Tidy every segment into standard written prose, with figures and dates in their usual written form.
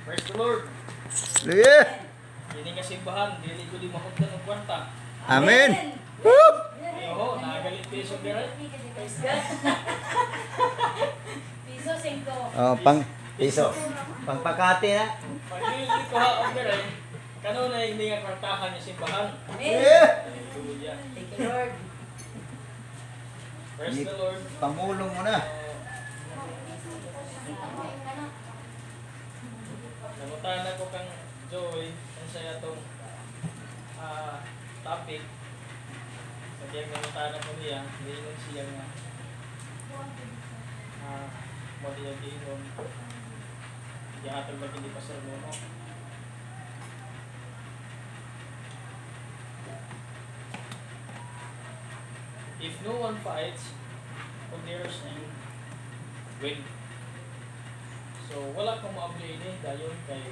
Praise the Lord. Yeah. Hindi nga simbahan, dili ko di mahugdan ng kwarta. Amen. Woo! Ayo, nagalit piso dire. Piso 5. Oh, pang piso. Pangpakati na. Pagdili ko ha og dire. Kano na hindi nga kwartahan yung simbahan. Amen. Yeah. Hallelujah. Thank you, Lord. Praise the Lord. Pamulong mo na. Nangutan ako kang Joy kung saya itong topic. Sabi ang nangutan ako niya, hindi siya nga mali yung giinom. Ihatag ba hindi pa sa mo? If no one fights, there's and win. So, wala kang maabli ini dayon kay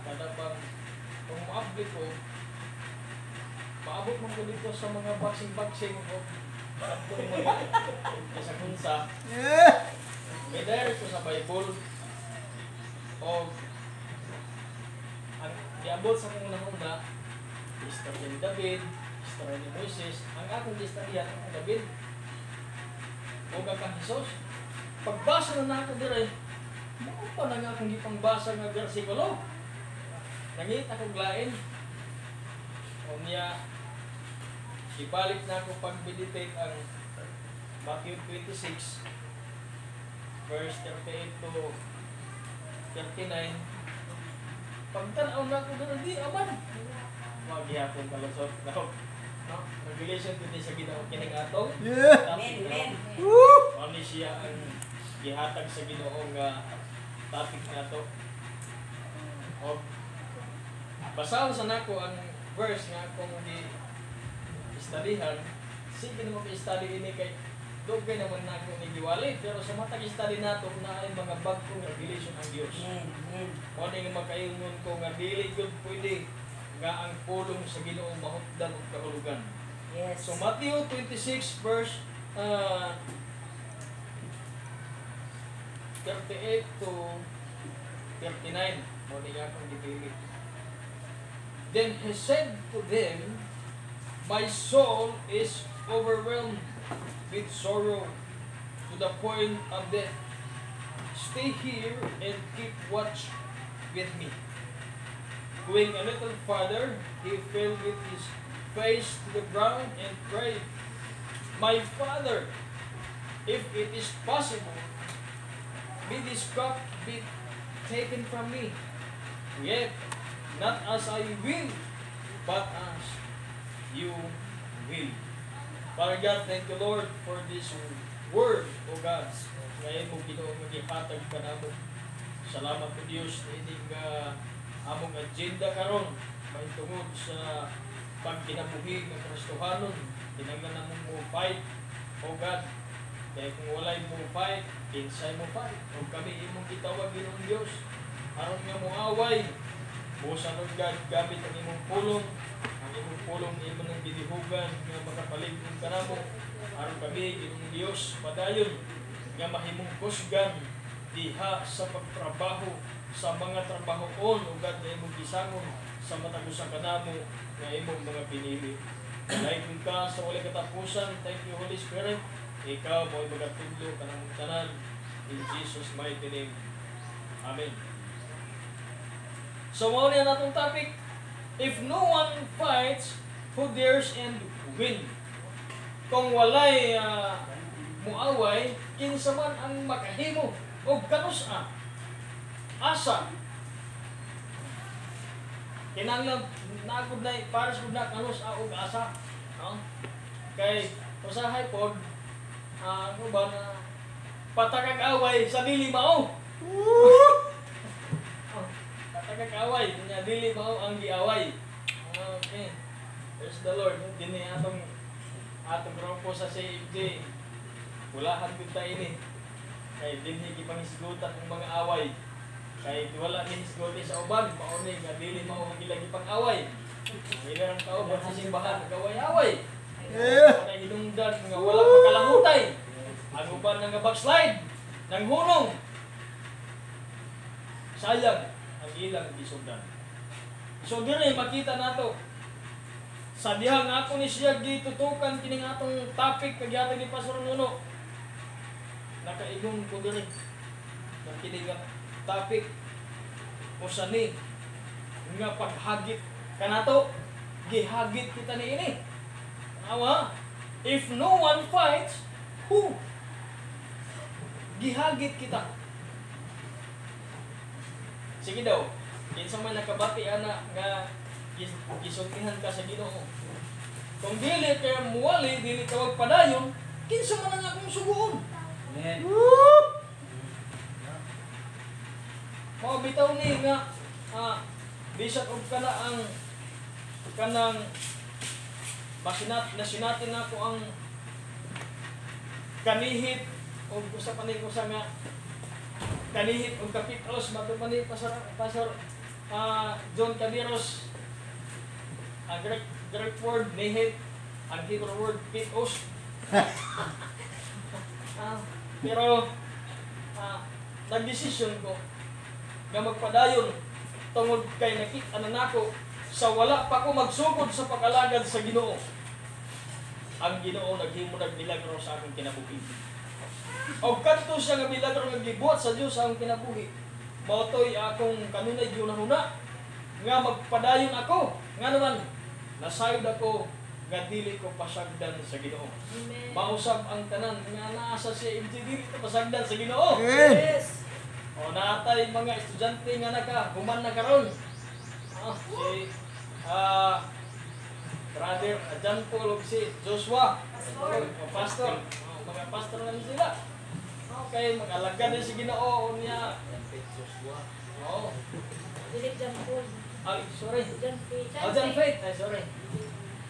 kada pang kung maabli ko, maabot mo ko dito sa mga boxing o tatlo mo sa kunsa. Yeah. May direct ko sa Bible o ang diabot sa kong una istorya ni David, istorya ni Moises, ang akong istorya ang David o kang Jesus. Pagbasa na nato dire, mo pa na nga akong gipangbasa nga bersikulo. Nangita kong lain. O niya, ibalik na ako pag-meditate ang Matthew 26, verse 38 to 39. Pagtanaw na ako doon, di aman. Magyapon kalusot. No? Revelation kundi sa Ginoo kining atong. Yeah. Amen. Woo! Ano siya ang gihatag sa Ginoo nga topic nato. O basahon sa nako ang verse nga akong i-studyhan. Sige naman i-study ini kay dugay naman nako ni giwali, pero sa matag i-study nato na ay mga bagong revelation ang Dios. Amen. O ning makaingon ko nga dili gyud pwede nga ang pulong sa Ginoo mahutdan og kahulugan. Yes. So Matthew 26 verse 38 to 39. Mo ni akong gipili. Then he said to them, my soul is overwhelmed with sorrow to the point of death. Stay here and keep watch with me. Going a little farther, he fell with his face to the ground and prayed, my Father, if it is possible, may this cup be taken from me. Yet, not as I will, but as you will. Father God, thank you, Lord, for this word, O God. Ngayon mo Ginoo magihatag ka namo. Salamat po Dios na hindi ka among agenda karon mahitungod sa pagkinabuhi ng Kristohanon. Kinahanglan namong mo fight, O God. Kaya kung walay mo fight, kinsay mo fight. Kung kami imong gitawag Ginoong Dios, aron nga mo away. Busa Lord God, gamit ang imong pulong, imo ng binihugan nga makapaligid ka namo. Aron kami Ginoong Dios padayon nga mahimong kusgan diha sa pagtrabaho sa mga trabahoon o God na imong gisangon sa matagusa kanamo nga imong mga pinili. Lain ka sa wala katapusan. Thank you Holy Spirit. Ikaw mo'y magatudlo kanang tanan in Jesus mighty name. Amen. So mao ni natong topic, if no one fights, who dares and win? Kung walay muaway, kinsa man ang makahimo og kanusa asa kinahanglan naagud na para sa na kanusa og asa, no? Kay usahay pod ano ba na patakag away sa dili mao. Patakag away nya dili mao ang giaway. Okay. Praise the Lord. Dinhi atong grupo sa CFJ. Walahan gud ta ini. Kay dinhi gipangisgutan ang mga away. Kay wala ni hisguti sa uban, mao ni nga dili mao ang ilagi pang-away. Ilang tao ba sa simbahan nagaway-away. Wala hinungdan nga wala magkalangutay. Ang uban nga backslide nang hunong. sayang ang ilang gisugdan. So dire makita nato sa dihang ako ni siya gitutukan kining atong topic kag yatag ni Pastor Nuno. Nakaigong ko dire ng kining topic usa ni nga paghagit kanato gihagit kita niini. Awa, if no one fights, who? Gihagit kita. Sige daw, kinsa man nakabati ana nga gisultihan ka sa Ginoo. Kung dili ka muwali, dili ka magpadayon, kinsa man ang akong suguon. Amen. Mao bitaw ni nga bisag og kana ang kanang nasinatin na ko ang kanihit o gusto pa ni ko sa nga kanihit o kapitos matupad ni Pastor John Cabiros ang Greek word nihit ang Hebrew word pitos pero nagdesisyon ko nga magpadayon tungod kay nakita na nako sa wala pa ko magsugod sa pag-alagad sa Ginoo. Ang Ginoo naghimo ng milagro sa akong kinabuhi. O kadto siya nga milagro nga gibuhat sa Dios sa akong kinabuhi. Mao toy akong kanunay ginahuna nga magpadayon ako. Nga naman nasayod ako nga dili ko pasagdan sa Ginoo. Amen. Mausab ang tanan nga naa sa siya dili ko pasagdan sa Ginoo. Yes. O natay mga estudyante nga human na karon. Si Brother John Paul ug si Joshua, pastor. Mga pastor na sila. Okay, mag-alagad din si Ginoo niya. Joshua. Oh. Dili John Paul. Ay, sorry. John Faith. John Faith. Ay, sorry.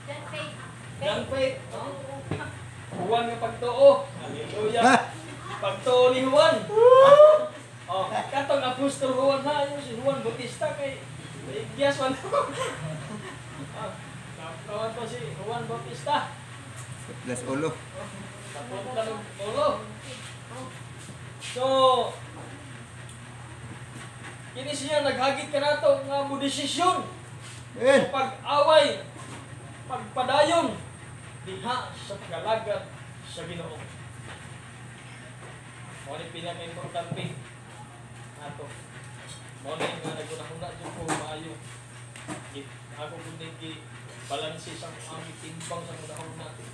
John Faith. John Faith. Juan nga pagtuo. Hallelujah. Pagtuo ni Juan. Oh, katong apostol Juan na yung si Juan Bautista kay Yes, man. Kawan to si Juan Bautista. Plus ulo. Tapos lang ulo. So, kini siya naghagit ka nato nga mo desisyon. Amen. Pag-away, pagpadayon diha sa pagalagad sa Ginoo. Mo ni pinaka-importante ato. Mao na nga naguna-una jud ko maayo. Ako kundi balansi sa aming timbang sa mudahon natin.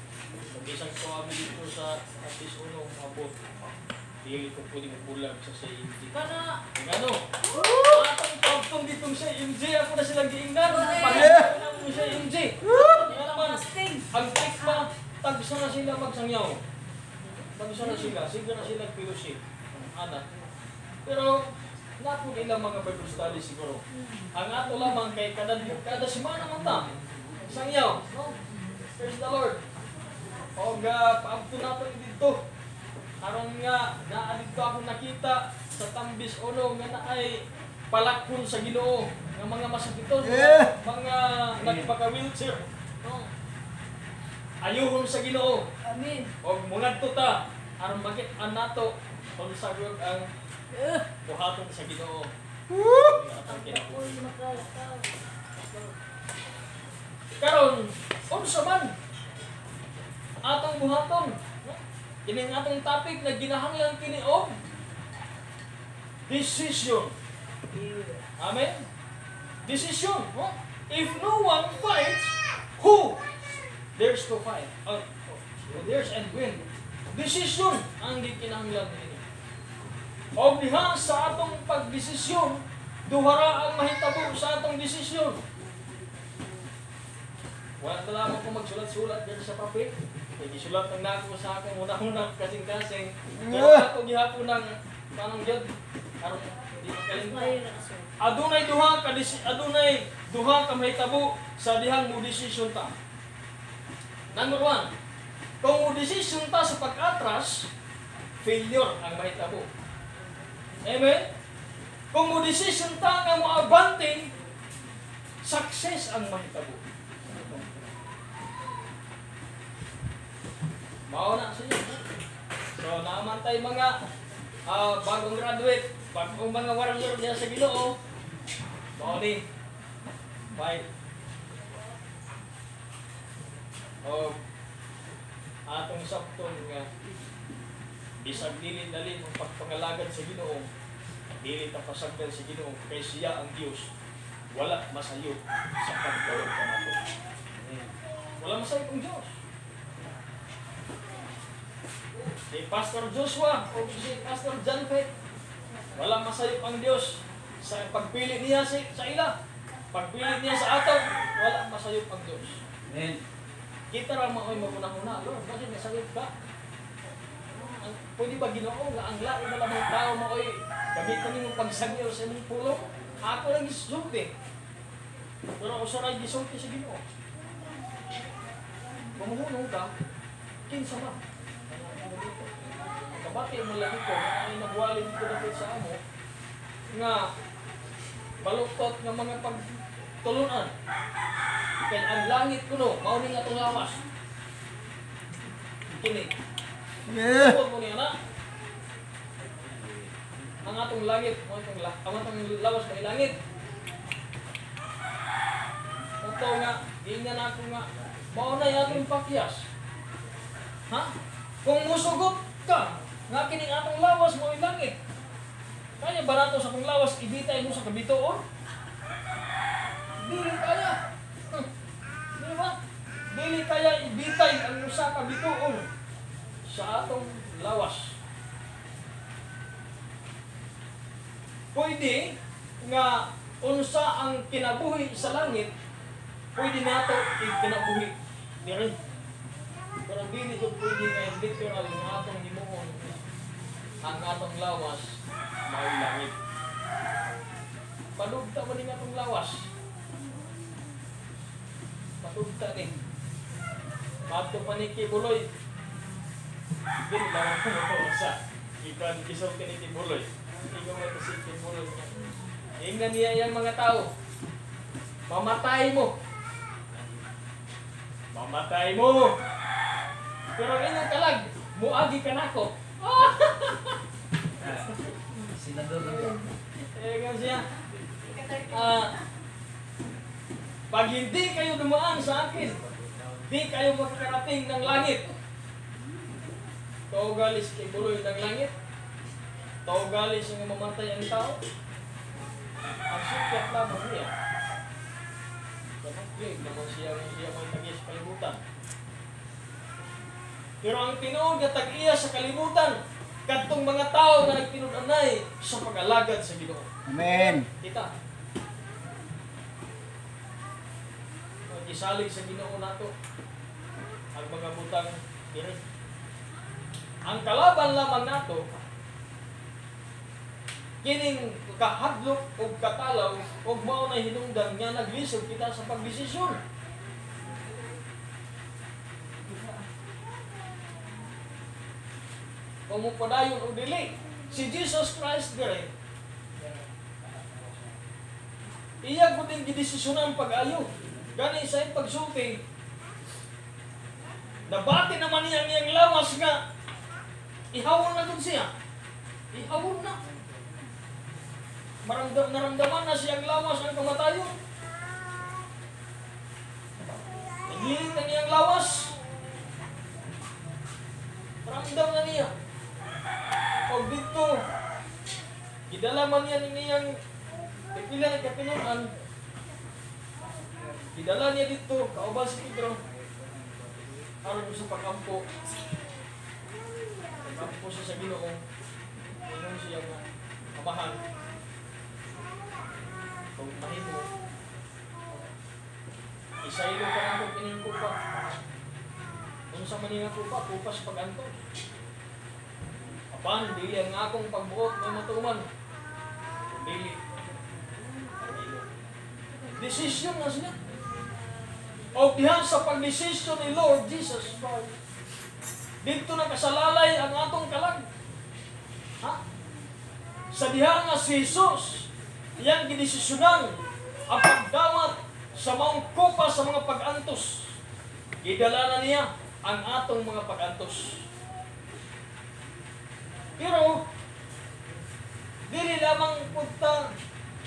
Mag-isang ko kami dito sa atis uno mabot. Dili ko pwede magbulag sa CMG. Kana. Ano? Atong pagtong ditong sa CMG ako na silang giingnan. Pagkakita na mo sa CMG. Nga naman, ang tik pa, tagsa na sila magsangyaw. Tagsa na sila, sige na sila pilusi. Anak. Pero, napo nila mga Bible study siguro. Ang ato lamang kay kada semana man ta. Sangyaw. No? Praise the Lord. O paabto nato dito. Aron nga naadito ako nakita sa Tambis Uno nga naay palakon sa Ginoo nga mga masakiton, mga nagpaka-wheelchair. No? Ayuhon sa Ginoo. Amen. O mungadto ta aron makit-an nato kung sagod ang buhaton sa Ginoo. Atong kinabuhi. Karon, unsa man atong buhaton? Kini atong topic na ginahanglan kini og decision. Amen. Decision. No? If no one fights, who? There's to fight. There's and win. Decision ang gikinahanglan kini. Og diha sa atong pagdesisyon, duhara ang mahitabo sa atong desisyon. Wala na lamang ko magsulat-sulat dyan sa papel. Kaya gisulat ng nako sa akin unang-unang kasing-kasing. Pero ako gihapon ng panang dyan. Karong hindi makalimut. Adunay duha ka mahitabo sa dihang mo desisyon ta. Number 1, kung mo desisyon ta sa pag-atras, failure ang mahitabo. Amen? Kung mo desisyon ta nga mo abanting, success ang mahitabo. Mao na sa inyo. So naman tay mga bagong graduate Pag ang mga warrior niya sa Ginoo, mauni, fight. O atong saktong nga bisag dili dalin ang pagpangalagad sa Ginoo, dili ta pasagdan sa Ginoo kay siya ang Dios. Wala masayop sa pagtawag kanato. Wala masayop ang Dios. Si Pastor Joshua o si Pastor John Faith, wala masayop ang Dios sa pagpili niya sa ila. Pagpili niya sa ato, wala masayop ang Dios. Amen. Kita ra maoy magunang-una, Lord, bakit masayop ka? Pwede ba Ginoo nga ang lain na lamang tao maoy gamiton nimo pagsagyo sa imong pulong? Ako lang gisulti. Pero usaray gisulti sa Ginoo. Mamuhunong ka, kinsa man. Kabati mo lang ito, ay nagwalin ko dapit sa amo, nga baluktot ng mga pagtulunan. Kaya ang langit kuno, mauning atong lawas. Kini. Yeah. Huwag mo niya na. Ang atong langit, ang atong lawas may langit. Ito nga, ganyan ako nga, maunay atong pakyas. Ha? Kung musugot ka, nga kining atong lawas mo yung langit. Kaya barato sa atong lawas, ibitay mo sa kabitoon? Dili kaya. Di ba? Dili kaya ibitay ang sa kabitoon sa atong lawas. Pwede nga unsa ang kinabuhi sa langit, pwede nato ikinabuhi diri. Pero dili ko pwede nga literal nga atong himuon ang atong lawas mao langit. Padugta man ni atong lawas. Padugta ni. Padto pa ni Kibuloy. Dili lang ko sa ikan isaw kini Kibuloy. Ikaw may kasi Kibuloy niya. Ingnan niya yung mga tao. Mamatay mo. Mamatay mo. Pero inyong kalag, muagi ka na ko. Senador lang yan. Ganyan siya. Pag hindi kayo dumaan sa akin, di kayo makakarating ng langit. Taugalis kay buloy ng langit. Taugalis yung mamatay ang tao. Ang sikat lamang niya. Kapag naman siya may tagis sa kalibutan. Pero ang tinuod nga tag-iya sa kalibutan, kadtong mga tao na nagtinud-anay sa pag-alagad sa Ginoo. Amen. Kita. Isalig sa Ginoo nato ang mga butang diri. Ang kalaban lamang nato kining kahadlok ug katalaw ug mao na hinungdan nga naglisod kita sa pagdesisyon. Kung mo padayon o dili, si Jesus Christ dire. Iya ko din gidesisyonan pag-ayo. Gani sa iyong pagsulti, nabati naman niya ang iyang lawas nga, ihawon na dun siya. Ihawon na. Naramdaman na siyang lawas ang kamatayon. Nagiling na niyang lawas. Naramdam na niya. Pag dito, gidala man niya niyang pipila ng kapinunan, gidala niya dito, kauban si Pedro, aron sa pag-ampo. Pag-ampo siya sa Ginoo, inong siya nga, amahan. Kung mahimo, isaylo ka na kung kining kupa. Kung sa maninga kupa, kupas pag-anto. Apan, dili ang akong pagbuot ng matuman. Dili. Desisyon na siya. O dihan sa pagdesisyon ni Lord Jesus Christ, dito na kasalalay ang atong kalag. Ha? Sa diha nga si Jesus, iyang gidesisyonan ang pagdawat sa maong kopa sa mga pag-antos. Gidala na niya ang atong mga pag-antos. Pero, Dili lamang punta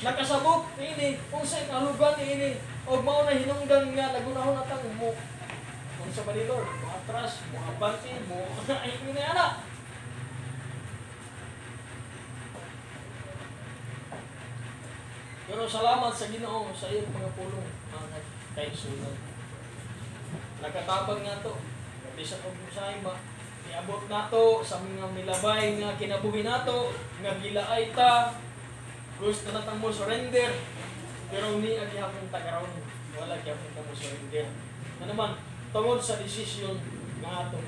nakasabot ini kung sa kalugan ini o mao na hinungdan nga nagunahon atang mo kung sa balilor mo atras mo abante mo ay ini ana. Pero salamat sa Ginoo sa iyong mga pulong mga kaigsunan. Nakatabang nga to. Bisa kong musay iabot nato sa mga milabay nga kinabuhi nato nga gilaay ta gusto na tang mo surrender pero ni agi akong tagaron wala gyapon ta mo surrender ano naman tungod sa desisyon nga atong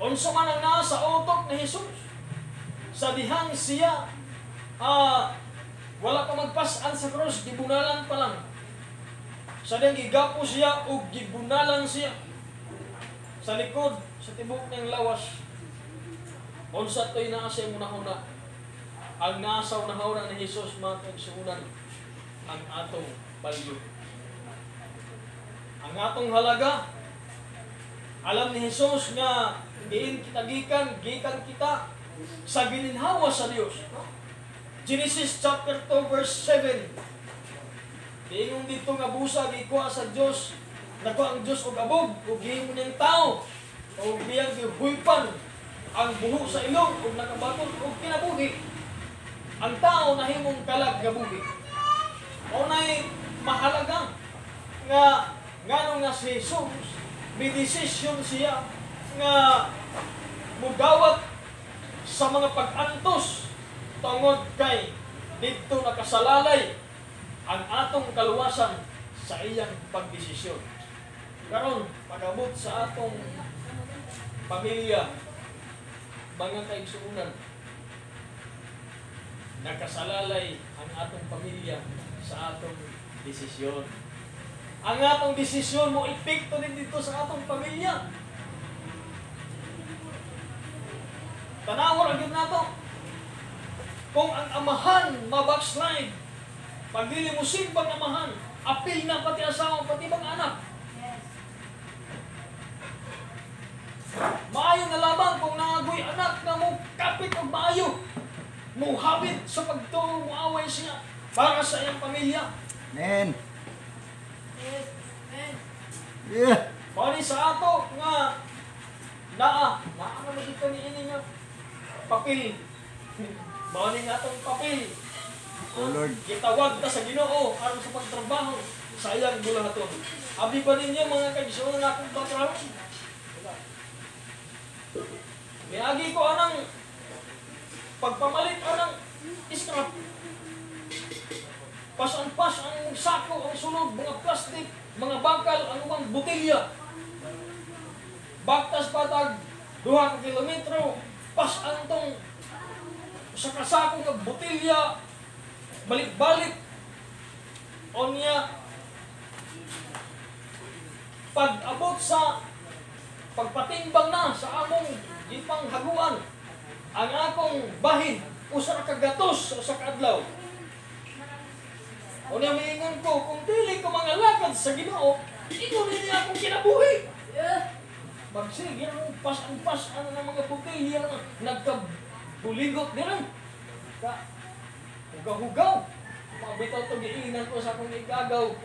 unsa man ang naa sa utok ni Jesus sa dihang siya wala pa magpas-an sa krus gibunalan pa lang sa dihang gigapo siya ug gibunalan siya sa likod, sa tibok ng lawas, unsa to'y naasa yung unahuna. Ang nasa unahuna ni Jesus, mga kaigsuunan, ang atong balyo. Ang atong halaga, alam ni Jesus nga, diin kita gikan kita, sa gininhawa sa Diyos. Genesis chapter 2, verse 7. Diingon dito nga busa, gikuha sa Diyos, nakuha ang Diyos o abog, o gihimo niyang tao, o biyang gihuypan ang buho sa ilong, o nakabaton, o kinabuhi. Ang tao na himong kalag gabuhi. O na'y mahalaga nga ngano nga si Jesus, may desisyon siya nga mudawat sa mga pag-antos tungod kay dito nakasalalay ang atong kaluwasan sa iyang pagdesisyon. Karon pag-abot sa atong pamilya, mga kaigsuunan, nakasalalay ang atong pamilya sa atong desisyon. Ang atong desisyon mo epekto din dito sa atong pamilya. Tanawon ang nato. Kung ang amahan mabackslide, pag dili mo simbang amahan, apil na pati asawa, pati mga anak. Maayo na lamang kung nangagoy anak na mo kapit o maayo. Mo habit sa pagtuo, mo away siya para sa iyang pamilya. Amen. Yes. Amen. Yeah. Bali sa ato nga naa na dito ni ini nga papel. Bali nga atong papel. Oh Lord. Gitawag ta sa Ginoo aron sa pagtrabaho sa iyang bulahaton. Abi ba ninyo mga kaigsuonan na akong background? Miagi ko anang pagpamalit anang scrap. Pas ang sako, ang sulod, mga plastic, mga bakal, ang umang butilya. Baktas patag 2 kilometro, pas ang tong sa kasako ng butilya, balik-balik. O niya, pag-abot sa pagpatimbang na sa among ipang haguan, ang akong bahin, usa ka gatos sa kadlaw. O niya miingon ko, kung dili ko mga lakad sa Ginoo, ito niya akong kinabuhi. Magsige ang pas ano ng mga butilya na nagkabuligot din. Hugaw-hugaw. Mabitaw ito, giinan ko sa akong igagaw.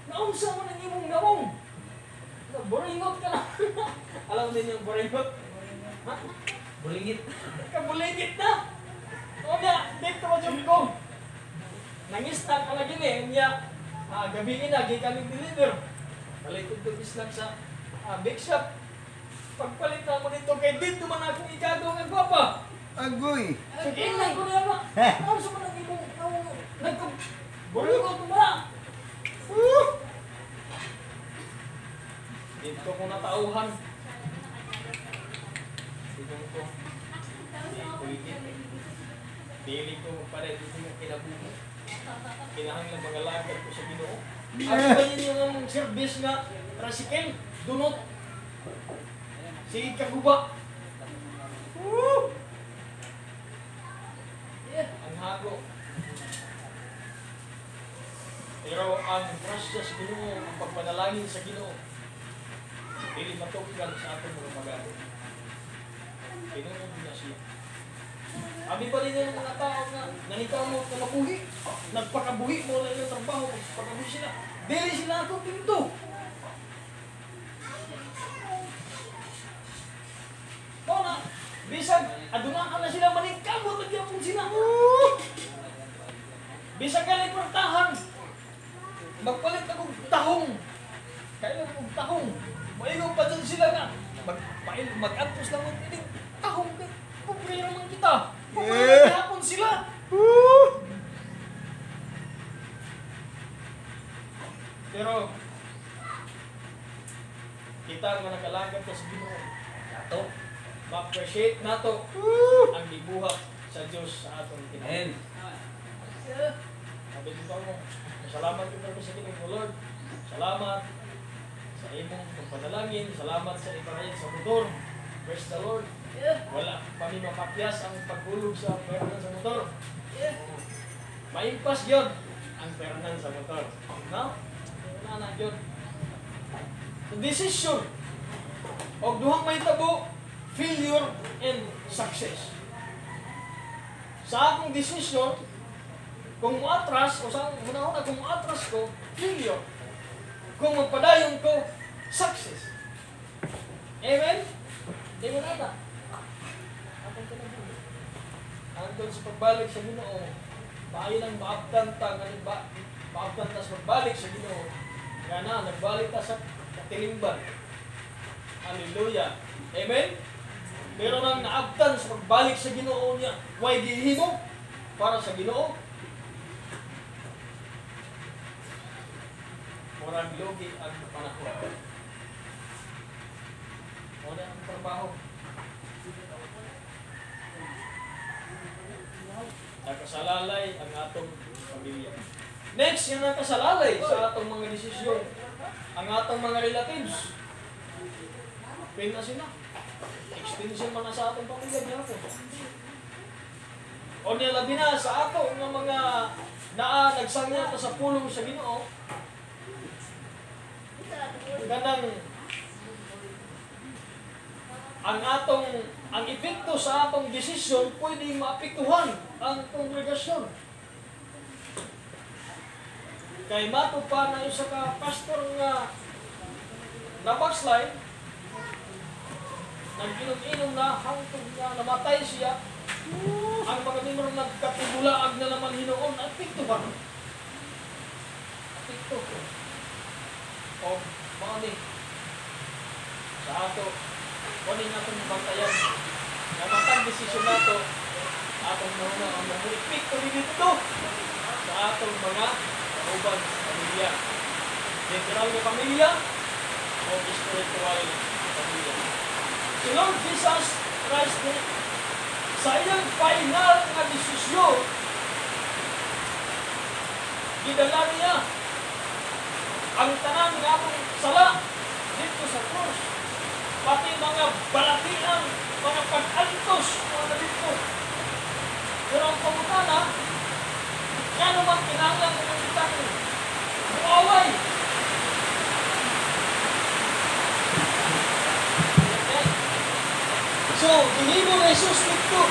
Naunsa mo ng imong naong. Boringot ka na. Alam din yung boringot? Ha? Bulingit. Kabulingit na. O niya, dito mo dyan ko. Nangistan ka na gini. Niya, gabihin na, kami deliver. Balik ito islang sa big shop. Pagpalitan mo dito, kay dito man akong igagaw ng gwapa. Agoy. Sige, lang ko na ba? Ano sa mga ibong nagkabulingot mo ba? Dito ko natauhan. Dito ko. Dili ko para dito mo kinabuhi. Kinahanglan mga lakad ko sa Ginoo. Ano ba yun yung service nga tricycle? Dunot. Sige kaguba. Ang hago. Pero ang trust sa Ginoo, ang pagpanalangin sa Ginoo, dili matukan sa atong mga pag-aaral. Kinunod na siya. Abi pa rin ng mga tao nga nanikaw mo na mabuhi. Nagpakabuhi mo na ilang trabaho, pagkabuhi sila. Dili sila ako pinto. O na, bisag, adunaan na sila maningkamot, nagyapon sila. Bisag ka na iportahan. Magpalit akong tahong. Kailan akong tahong. Maingaw pa dyan sila nga. Mag-antos lang ang piling. Tahong ka. Pupre naman kita. Pupre hapon sila. Pero, kita nga nakalagad ka sa Ginoo. Nato, ma-appreciate nato ang gibuhat sa Diyos sa atong kinain. Sabi dito mo, salamat kita sa Ginoo, Lord. Salamat sa imong pagpanalangin. Salamat sa iparayag sa motor. Praise the Lord. Wala kami mapakyas ang paghulog sa peranan sa motor. Maimpas yun ang peranan sa motor. No? Wala na yun. Decision o duhang may tabo, failure and success. Sa akong decision, kung muatras, o sa una-una, kung muatras ko, failure. Kung magpadayon ko, success. Amen? Amen ata. Atong kinabuhi. Andun sa pagbalik sa Ginoo, maayo nang maabdan ta, maabdan ta sa pagbalik sa Ginoo. Nga na, nagbalik ta sa katilimban. Hallelujah. Amen? Pero nang naabdan sa pagbalik sa Ginoo niya, way gihimo para sa Ginoo. Murag logi ang panahon. Muna ang trabaho. Nakasalalay ang atong pamilya. Next, yung nakasalalay sa atong mga desisyon, ang atong mga relatives. Pin na sila. Extension man na sa atong pamilya niya po. O nilabi na sa ato ng mga nagsangya sa pulong sa Ginoo. Ganang ang epekto sa atong desisyon pwedeng maapektuhan ang kongregasyon. Kay mato pa na isa ka pastor nga nabackslide, nag-inom-inom na hangtod na namatay siya, ang mga nimero nagkatibulaag na naman hinoon, apekto ba? Apekto. O mga ni sa ato kunin natin bantayan na matang desisyon nato atong muna ang mamulipik ko dito sa atong mga kauban pamilya, literal na pamilya o spiritual na pamilya. Si Lord Jesus Christ sa iyang final na desisyon gidala niya ang tanan nga atong sala dito sa cross, pati mga balatiang, mga pag-antos, mga dito. Pero ang pangutana, nga naman kinahanglan ng itang buaway. Okay? So, dinimo na Jesus dito.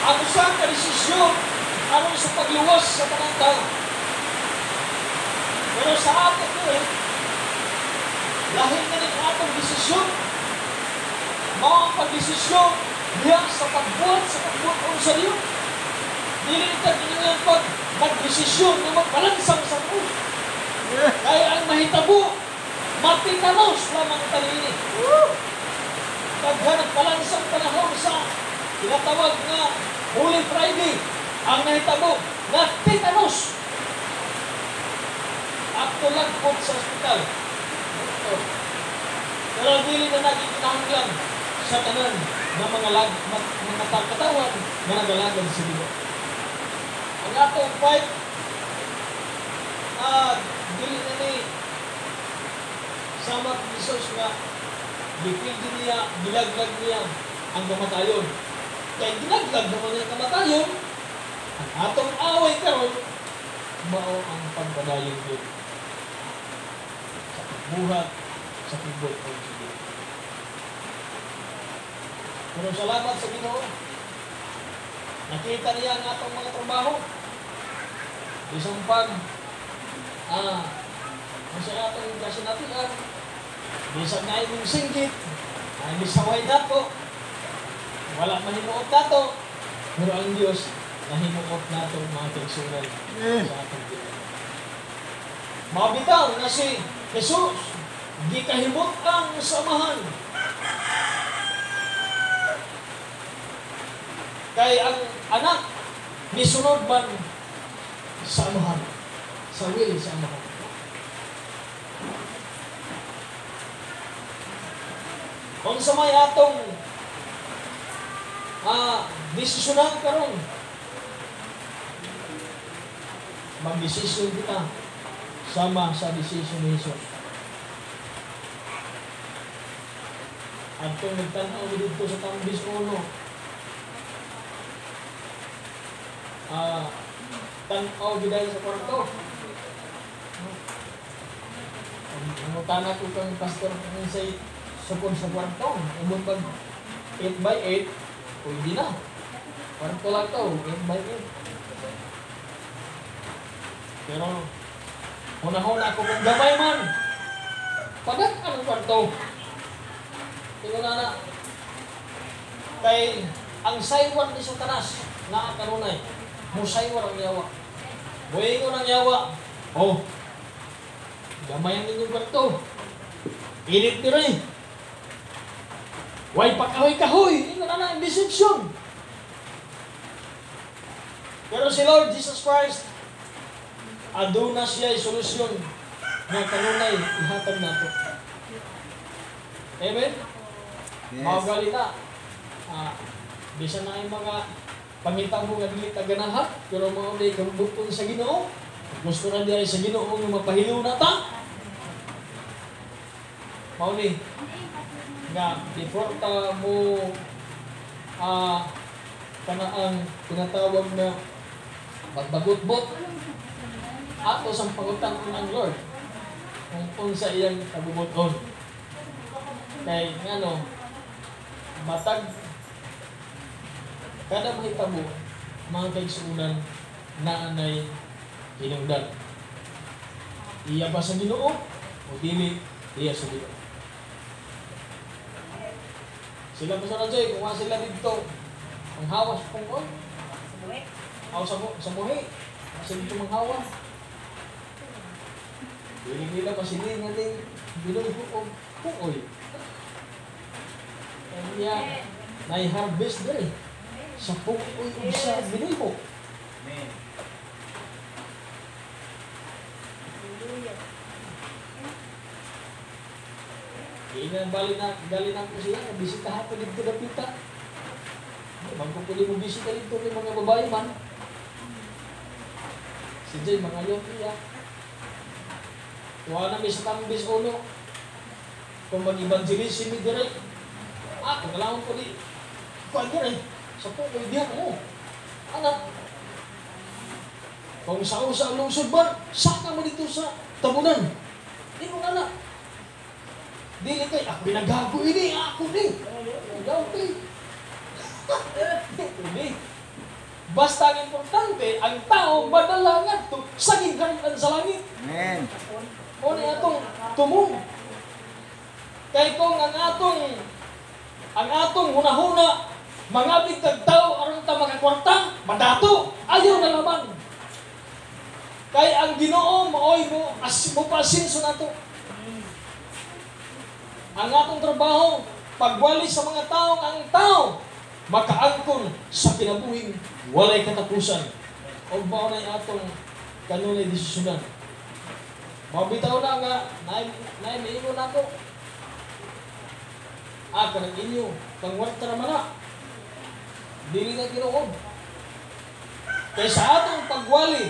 Ang usang ka-desisyon aron sa pagluwas sa tanang tao. Pero sa atin ko lahit na ng atong desisyon, mga pag-desisyon diya sa pagbuhat o sa iyo. Dili ka ginangan mag-desisyon na magpalansang sa krus. Kaya ang mahitabo, matitanos lamang talini. Paghanap palansang panahon sa tinatawag na Holy Friday, ang nahitabo na titanos at tulagpot sa ospital. Pero dili na naging kinahanglan sa tanan ng mga katawan na nagalagan sa Ginoo. Ang atong fight dili na ni sama ni Jesus nga dipildi niya, gilaglag niya ang kamatayon. Kaya gilaglag naman niya ang kamatayon, ang atong away karon mao ang pagpadayon yun sa pagbuhat sa pagbuhat o sige. Pero salamat sa Ginoo. Nakita niya ang atong mga trabaho. Isang pag sa atong kasinatian, bisag na imong singgit, ay misaway nato, wala mahinuot nato, pero ang Diyos nahinuot nato mga kaigsunan sa atong Ginoo. Mabitaw na si Jesus, di kahimot ang samahan. Kay ang anak, misunod man sa amahan, sa will sa amahan. Kung sa may atong desisyonan karon, mag-desisyon kita sama sa desisyon ni Jesus. At kung nagtanaw dito sa tambis uno, tanaw giday sa kwarto. Ang tanak ko kang pastor kung say sukod sa kwarto, umon pag 8x8, pwede na. Kwarto lang to, 8x8. Pero, una-una ako kung gamay man, pagat ang kwarto. Tingnan na. Kay, ang saywar ni Satanas, na kanunay, musaywar ang yawa. Buhay ko ng yawa. Oh, gamay ang inyong kwarto. Init nyo rin. Way pagkahoy-kahoy. Tingnan na ang deception. Pero si Lord Jesus Christ, aduna siya solusyon na kanunay ihatag nato. Amen? Yes. Maugali na. Bisa na yung mga pangitang mo nga dili taganaha, pero mga ulit kang bukong sa Ginoo. Gusto na diya sa Ginoo nga mapahiliw na ta. Mauli nga before ta mo kanaang tinatawag na magbagot-bot ato sang pangutang ng Lord kung sa iyang kabubuton. Kay ngano matag kada mahitabo mga kaigsuunan na anay hinungdan. Iya ba sa Ginoo o dili iya sa Ginoo? Sila pa sa Rajoy, kung sila dito, ang hawas kung on. Sa buhay. Kasi dito manghawa. Hindi-hindi masili nga din. Biloy ko kukoy. Kaya na-harvest din. Sa kukoy o sa biloy mo. Amen. Gali na ko siya, bisitahan ko dito na pita. Magpupuli mo bisita dito ng mga babae man. Si Jay, mga yun iya. Kuha na may sa tambis uno. Kung mag-evangelist si direct. Kailangan ko di. Kuha direct. Sa po, kung diyan mo. Anak. Kung sa lungsod ba, saka mo dito sa tabunan. Di mo anak. Dili kay ako nagago ini, ako ni. Nagago ni. Hindi. Basta ang importante, ang tao madalangan to sa gigaritan sa langit. Amen. O ni atong tumong. Kay kung ang atong hunahuna, mangabig kag tao aron ta magakwarta, madato, ayaw na laman. Kay ang Ginoo maoy mo pasinso nato. Ang atong trabaho, pagwali sa mga tao, ang tao, makaangkon sa kinabuhing walay katapusan. O ba na atong kanunay desisyonan. Mabitaw na nga, naimiingo na ako. Kanang inyo, pangwarta naman na. Dili na tinuod. Kaya sa atong pagwali,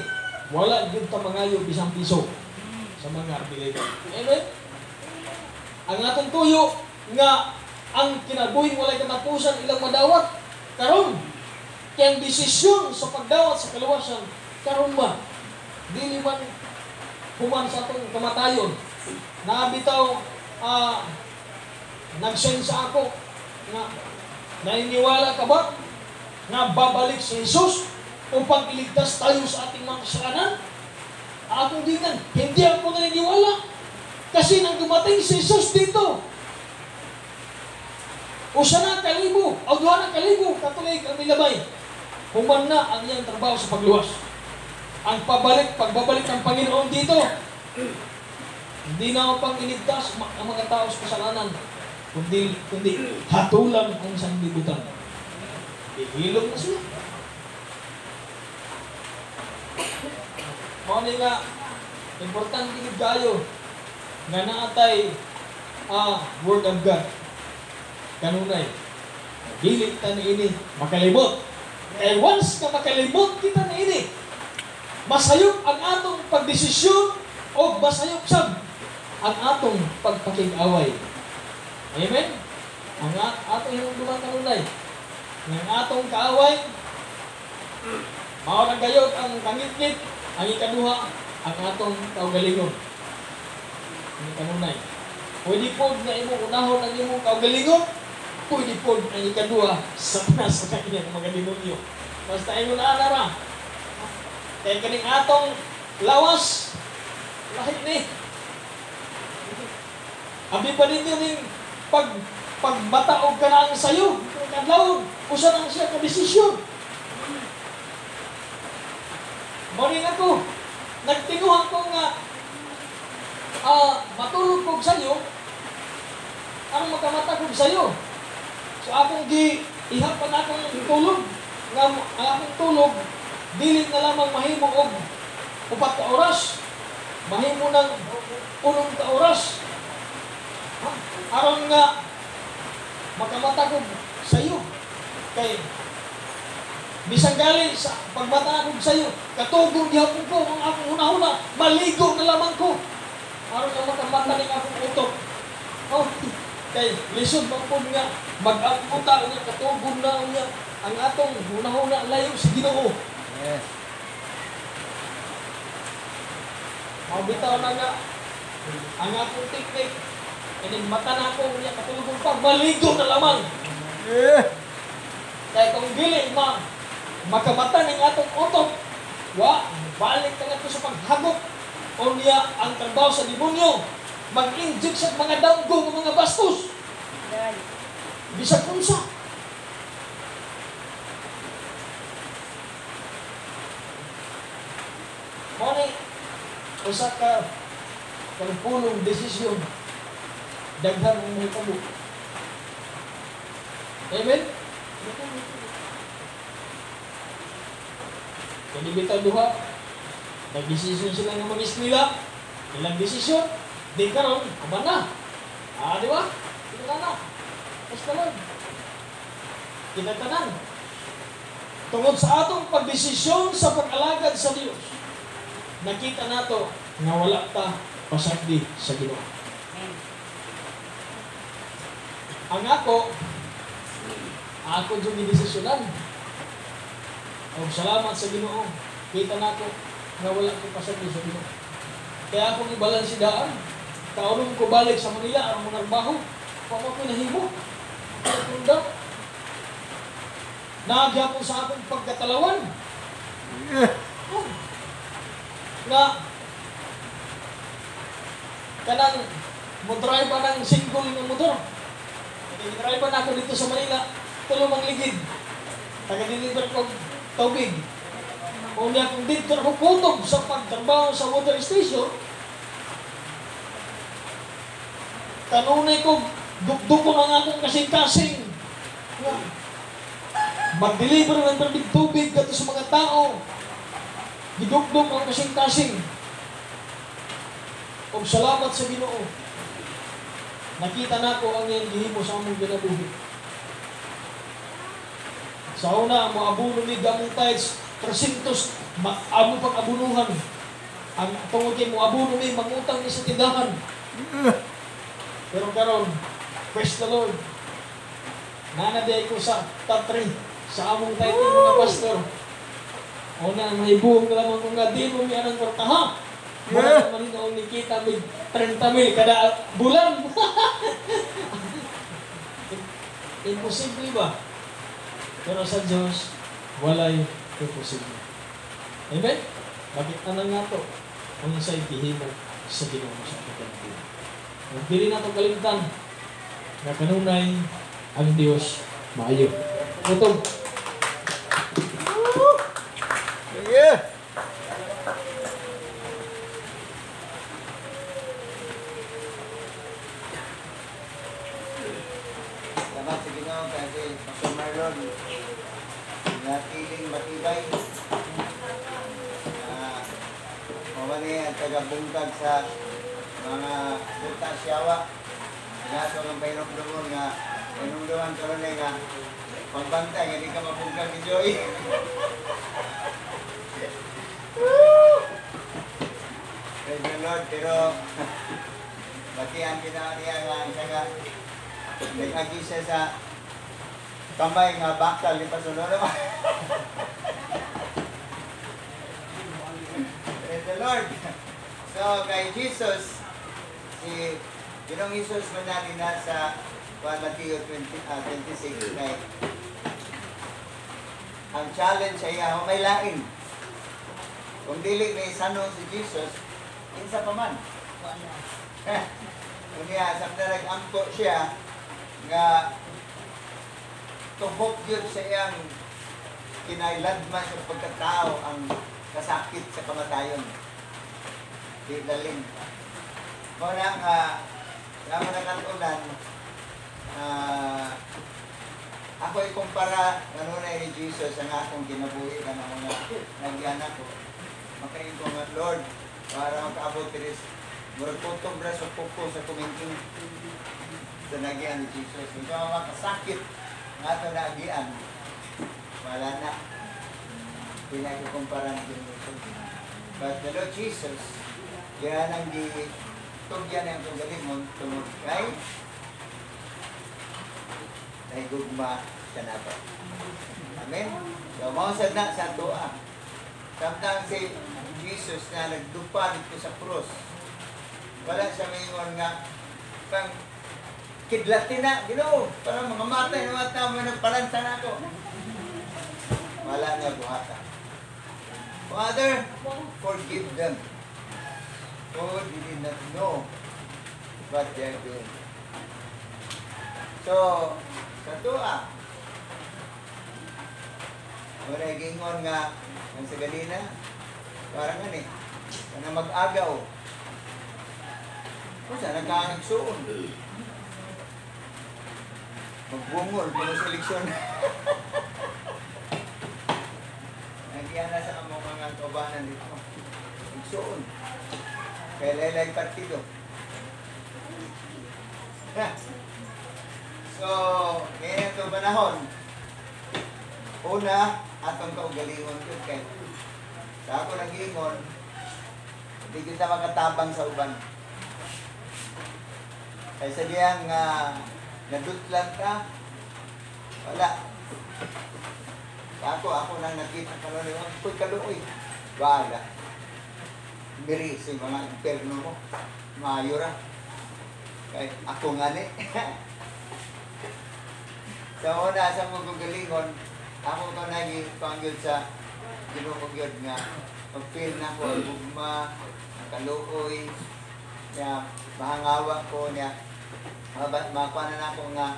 wala yun ta mangayo bisang piso sa mga arbileta. Amen? Ang atong tuyo nga ang kinabuhing walay katapusan ilang madawat karon kaya ang desisyon sa pagdawat sa kaluwasan karon ba dili man human sa atong kamatayon na bitaw nag-send sa ako na Naniniwala ka ba na babalik si Jesus upang iligtas tayo sa ating mga kasalanan? Akong dingan, hindi ako naniniwala. Kasi nang dumating si Jesus dito, usa na kalibo, o 2 na kalibo, katuloy ang milabay. Human na ang iyang trabaho sa pagluwas. Ang pagbabalik ng Panginoon dito, hindi na ako pang iligtas ang mga tao sa kasalanan, kundi hatulan ang sanglibutan. Ihilog na sila. Mao ni nga, importante gid kayo nga naatay Word of God. Kanunay, dili ta niini makalimot. Kaya once na makalimot kita niini, masayop ang atong pagdesisyon o masayop sab ang atong pagpakig-away. Amen? Ang atong hinungduman kanunay, ng atong kaaway, mao nang gayod ang kangit-ngit, ang ikaduha, ang atong kaugalingon. Ang kanunay. Pwede po na imo unahon ang imong kaugalingon, pwede po ang ikaduha sa kanyang mga demonyo. Basta imo na anara. Kaya kaning atong lawas, lahit ni. Abi pa ninyo ning pagbataog ka na ang sayo, kadlawon, usa nang siya ka desisyon. Morning ako, nagtinguhan ko nga matulog ko sa'yo, ang makamata ko sa'yo. So akong ihapan akong tulog, nga ang akong tulog, dili na lamang mahimo og 4 ka oras, mahimo ng 8 ka oras. Aron nga makamata ko sa'yo. Kay bisang gali sa pagbata ko sa'yo, katugong gihapon ko ang akong una-una, maligo na lamang ko. Aron nga makamata ning akong utok. Kay lisod man po nga, mag-apunta niya, katugong na niya, ang atong una-una layo sa Ginoo. Yes. Mabitaw na nga, ang akong teknik, and mata na ako niya, katugong pa, maligo na lamang. Kaya kung dili makamata ng atong utok, balik ka nga sa paghagok o niya ang trabaho sa demonyo, mag-inject sa mga damgo ng mga bastos. Bisag kunsa. Mani, usa ka pulong desisyon, daghan ang may tabo. Amen? Kaya bitaw duha, nag-desisyon sila ng mga nila, ilang desisyon, di karon, aman na. Di ba? Kita na. Basta lang. Kita tanan. Tungod sa atong pagdesisyon sa pag-alagad sa Dios, nakita nato nga wala ta pasagdi sa Ginoo. Ang ako yung gidesisyonan. O salamat sa Ginoo. Kita nato nga wala ko pasagdi sa Ginoo. Kaya akong ibalansidaan. Kaunong ko balik sa Manila ang mga trabaho. Pamo ko nahimo. Tunda. Nagyapon sa akong pagkatalawan. Na kanang mo-drive pa ng single ng motor. Nag-drive pa na ako dito sa Manila. Tulong ligid. Taga-deliver ko tubig. Kung niya kung dito ako kutob sa pagtrabaho sa water station, kanunay ko, dukduk ko ng akong kasing-kasing. Mag-deliver ng tubig dito sa mga tao. Gidukduk ang kasing-kasing. Kung salamat sa Ginoo, nakita na ko ang iyang gihimo sa among ginabuhi. Sa una, maabuno ni gamong tides, 300, amo pag-abunuhan. Ang tungod kay moabuno ni, mangutang ni sa tindahan. Pero karon, praise the Lord. Nanaday ko sa top 3 sa among title mga pastor. Una, may buong lamang kung nga, di mo niya ng kortaha. Mga naman noong nikita, may 30,000 kada bulan. Imposible ba? Pero sa Diyos, walay imposible. Amen? Bakit anang nga to? Kung sa'y gihimo sa Ginoo sa pagkabuhi. Kung dili na itong kalimtan, na kanunay ang Diyos maayo. Utong. Yeah. Salamat sa Ginoo kasi Pastor Marlon natiling matibay. Mawali ang tagabungkag sa mga buta siyawa. Nato ang painong-dumon nga painong-duman karon nga pagbantay hindi ka mabungkag ni Joy. Praise the Lord, pero batihan niya nga siya nga nag-agi siya sa kamay nga bakal ni Pastor naman. Praise the Lord. So kay Jesus, si Ginong Jesus man natin na sa Matthew 26 kay ang challenge sa iya may lain. Kung dili may sanong si Jesus, insa pa man. Kunya samtang nag-ampo siya nga tuhok yun sa iyang kinailadman sa pagkatao ang kasakit sa kamatayon. Di daling. Muna nga, naman na katunan, ako ikumpara kanunay ni Jesus ang akong kinabuhi ka na mga nagyanak ko. Makain ko nga, Lord, para makaabot tiris, murag putong braso pupo sa kumingking sa nagyan ni Jesus. Ito ang makasakit nga ito na agian. Wala na. Pinagkukumpara ni Jesus. But the Lord Jesus, yan ang tugyan ang tugalimon tungod kay gugma siya na to. Amen? So, mausad na sa tuwa. Samtang si Jesus na nagdupa dito sa krus, wala siya mayingon nga pang kidlatin na, Ginoo, parang mga matay na mga tao na nagpalanta na ako. Wala na buhata. Father, forgive them. For they did not know what they are doing. So, sa tuwa, wala gingon nga ang sa ganina, parang ano eh, na mag-agaw. Kung saan nagkakagsuon. Magbungol, kung sa eleksyon. Nagyan na sa among mga kabanan dito. Nagsuon. Kaya laylay partido. So, ngayon ito panahon. Una, atong kaugalingon yun. Kaya sa ako nag-ingon, hindi kita makatabang sa uban. Kaya sa diyang nadutlan ka, wala. Sa ako nang nakita ka nun, ako'y kaluoy. Wala. Biri sa mga imperno mo. Maayo ra. Kaya ako nga ni. Sa una, sa mga gugalingon, ako ito nag-pangyod sa ginukugyod nga pag-feel na ko, gugma, kaluoy, niya, mahangawa ko niya, makuha na ako nga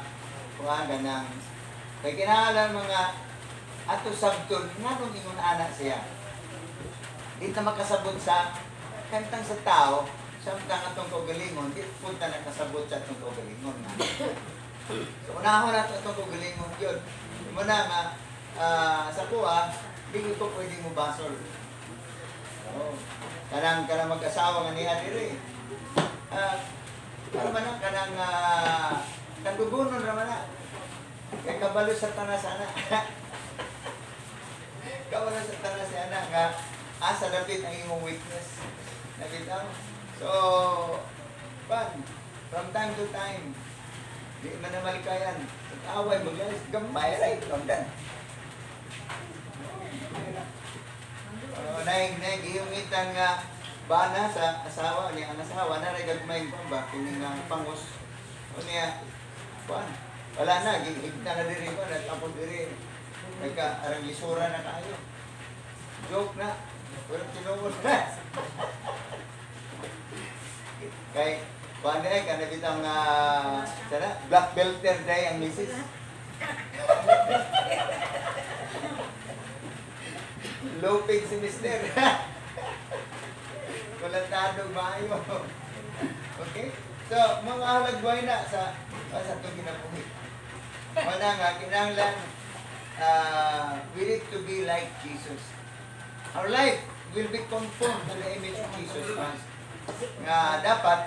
kuhaga ng kaya kinakalan mga ato sabton, nga nung ingon anak siya. Di na makasabot sa kantang sa tao, samtang atong kaugalingon, di punta nakasabot sa atong kaugalingon. So, unahon natin itong kaugalingon yun. Muna nga, sa kuha, di ko pwede mo basol. So, kanang mag-asawa nga niya diri. Ano man na, kanang kagugunon naman na. Kaya kabalo sa tanasana. Kabalo sa tanasana nga asa dapit ang imong weakness. Nabitaw. So, from time to time, di man na malikayan. Pag-away, maglalis, gambay, right? From that. Naigiyungitan nga bana sa asawa niya, ang asawa na rin gagmayng pamba, kining pangos. O niya, wala na, gigigta na diri ko, natapos diri. Arang lisura na kayo. Joke na. Pero tinuod na. Kay, paano ka nabitang sana, black belter day ang misis. Low pig si mister. Kulantado maayo. Okay? So, mga halagway na sa itong ginabuhi. Wala nga, kinanglan, we need to be like Jesus. Our life will be conformed to the image of Jesus Christ. Nga dapat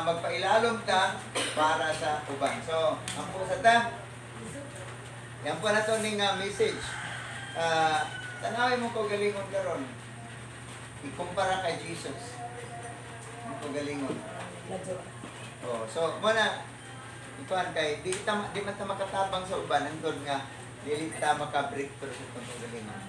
magpailalom ka para sa uban. So, ang po sa ta, yan po na ito ning message. Tanawin mo ko galingon karon. Ikumpara kay Jesus. Ang ko galingon. Oh, so, muna, ikuan kay, di man ta makatabang sa uban, ang nga, dili ta maka-breakthrough sa itong galingon.